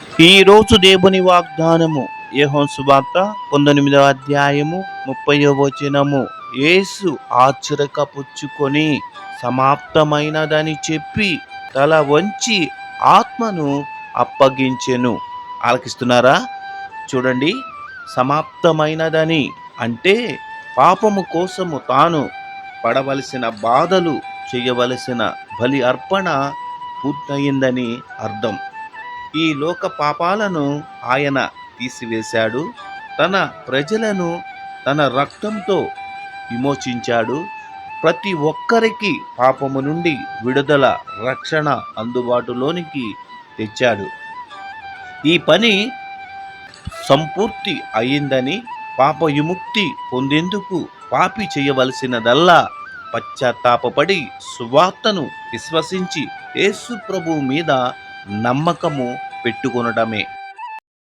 ఈరోజు దేవుని వాగ్దానము యోహాను సువార్త 19వ అధ్యాయము 30వ వచనము. యేసు ఆశ్చర్యక పుచ్చుకొని సమాప్తమైనదని చెప్పి తల వంచి ఆత్మను అప్పగించెను. ఆలకిస్తున్నారా? చూడండి, సమాప్తమైనదని అంటే పాపము కోసము తాను పడవలసిన బాధలు, చేయవలసిన బలి అర్పణ పూర్తయిందని అర్థం. ఈ లోక పాపాలను ఆయన తీసివేశాడు. తన ప్రజలను తన రక్తంతో విమోచించాడు. ప్రతి ఒక్కరికి పాపము నుండి విడుదల, రక్షణ అందుబాటులోనికి తెచ్చాడు. ఈ పని సంపూర్తి అయిందని, పాప విముక్తి పొందేందుకు పాపి చేయవలసినదల్లా పశ్చాత్తాపపడి సువార్తను విశ్వసించి యేసు ప్రభువు మీద నమ్మకము పెట్టుకొనడమే.